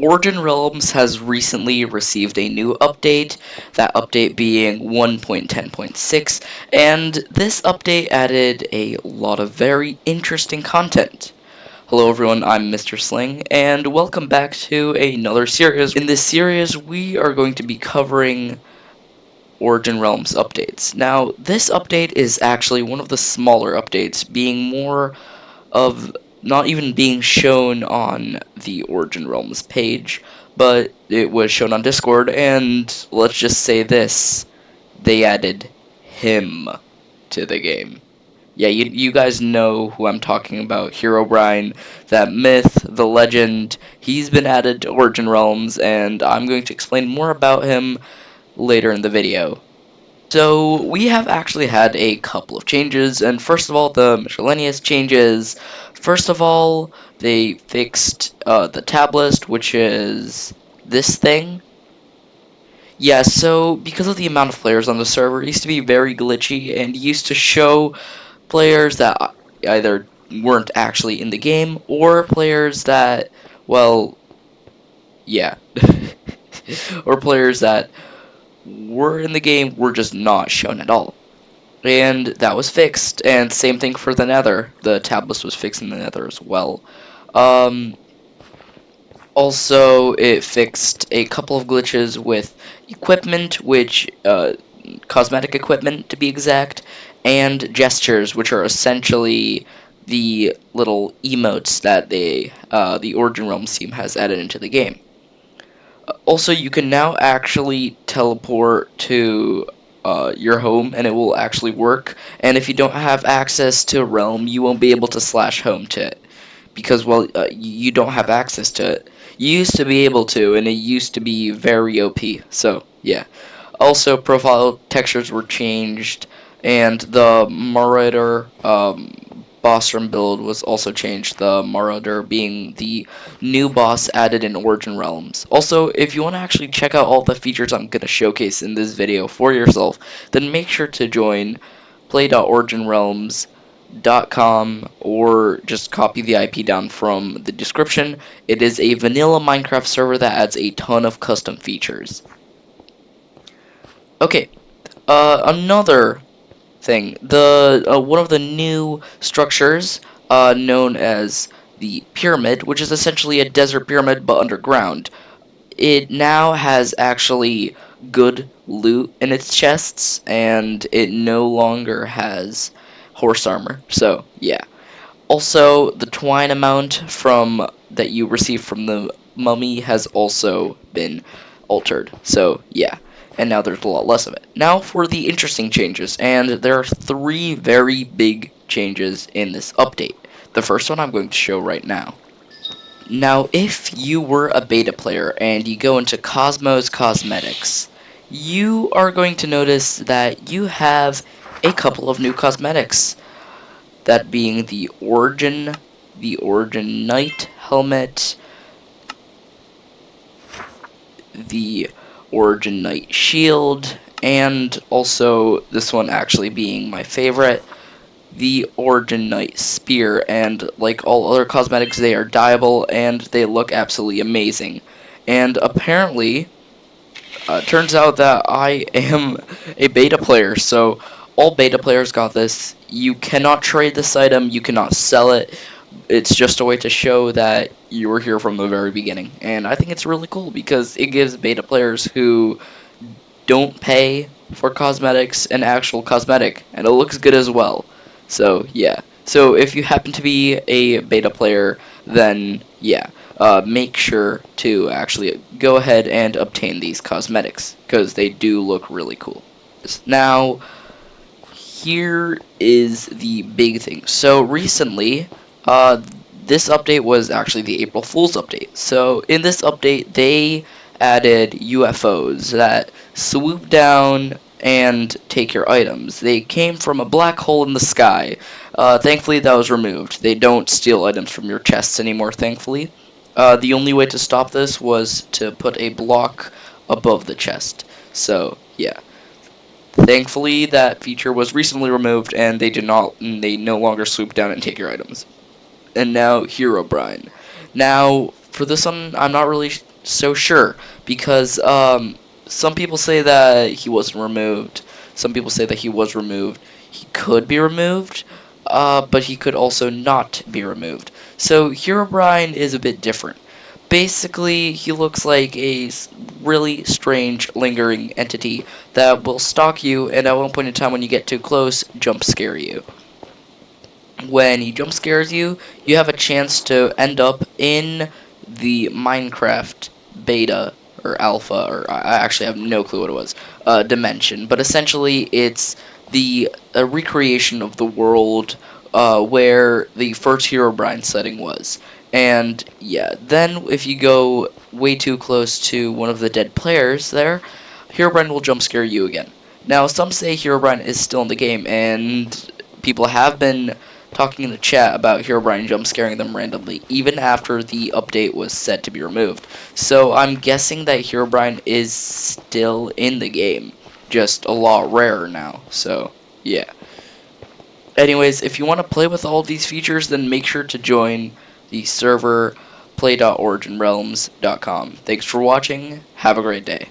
Origin Realms has recently received a new update, that update being 1.10.6, and this update added a lot of very interesting content. Hello everyone, I'm Mr. Sling, and welcome back to another series. In this series, we are going to be covering Origin Realms updates. Now, this update is actually one of the smaller updates, being more of not even being shown on the Origin Realms page, but it was shown on Discord, and let's just say this, they added him to the game. Yeah, you guys know who I'm talking about, Herobrine, that myth, the legend. He's been added to Origin Realms, and I'm going to explain more about him later in the video. So we have actually had a couple of changes, and first of all, the miscellaneous changes. First of all, they fixed the tab list, which is this thing. Yeah, so because of the amount of players on the server, it used to be very glitchy and used to show players that either weren't actually in the game or players that, well, yeah, or players that were in the game were just not shown at all. And that was fixed, and same thing for the nether. The tab list was fixed in the nether as well. Um, Also, it fixed a couple of glitches with equipment, which, cosmetic equipment to be exact, and gestures, which are essentially the little emotes that the Origin Realms team has added into the game. Also, you can now actually teleport to your home, and it will actually work. And if you don't have access to a realm, you won't be able to slash home to it because, well, you don't have access to it. You used to be able to, and it used to be very OP. So yeah. Also, profile textures were changed, and the Marauder boss room build was also changed. The Marauder being the new boss added in Origin Realms. Also, if you want to actually check out all the features I'm going to showcase in this video for yourself, then make sure to join play.originrealms.com or just copy the IP down from the description. It is a vanilla Minecraft server that adds a ton of custom features. Okay, another thing, the one of the new structures, known as the pyramid, which is essentially a desert pyramid but underground. It now has actually good loot in its chests, and it no longer has horse armor. So yeah. Also, the twine amount from that you receive from the mummy has also been altered. So yeah, and now there's a lot less of it. Now for the interesting changes, and there are three very big changes in this update. The first one I'm going to show right now. Now, if you were a beta player and you go into Cosmos Cosmetics, you are going to notice that you have a couple of new cosmetics. That being the Origin Knight helmet, the Origin Knight shield, and also this one actually being my favorite, the Origin Knight spear. And like all other cosmetics, they are dyeable and they look absolutely amazing. And apparently, turns out that I am a beta player, so all beta players got this. You cannot trade this item, you cannot sell it. It's just a way to show that you were here from the very beginning. And I think it's really cool because it gives beta players who don't pay for cosmetics an actual cosmetic, and it looks good as well. So yeah. So if you happen to be a beta player, then yeah, make sure to actually go ahead and obtain these cosmetics because they do look really cool. Now, here is the big thing. So recently, this update was actually the April Fool's update. So in this update, they added UFOs that swoop down and take your items. They came from a black hole in the sky. Thankfully, that was removed. They don't steal items from your chests anymore, thankfully. The only way to stop this was to put a block above the chest. So, yeah. Thankfully, that feature was recently removed, and they no longer swoop down and take your items. And now, Herobrine. Now, for this one, I'm not really so sure, because some people say that he wasn't removed. Some people say that he was removed. He could be removed, but he could also not be removed. So Herobrine is a bit different. Basically, he looks like a really strange, lingering entity that will stalk you, and at one point in time when you get too close, jump scare you. When he jump scares you, you have a chance to end up in the Minecraft beta or alpha, or I actually have no clue what it was, dimension. But essentially, it's the a recreation of the world where the first Herobrine setting was. And yeah, then if you go way too close to one of the dead players there, Herobrine will jump scare you again. Now, some say Herobrine is still in the game, and people have been talking in the chat about Herobrine jump scaring them randomly, even after the update was said to be removed. So I'm guessing that Herobrine is still in the game, just a lot rarer now. So yeah. Anyways, if you want to play with all these features, then make sure to join the server play.originrealms.com. Thanks for watching. Have a great day.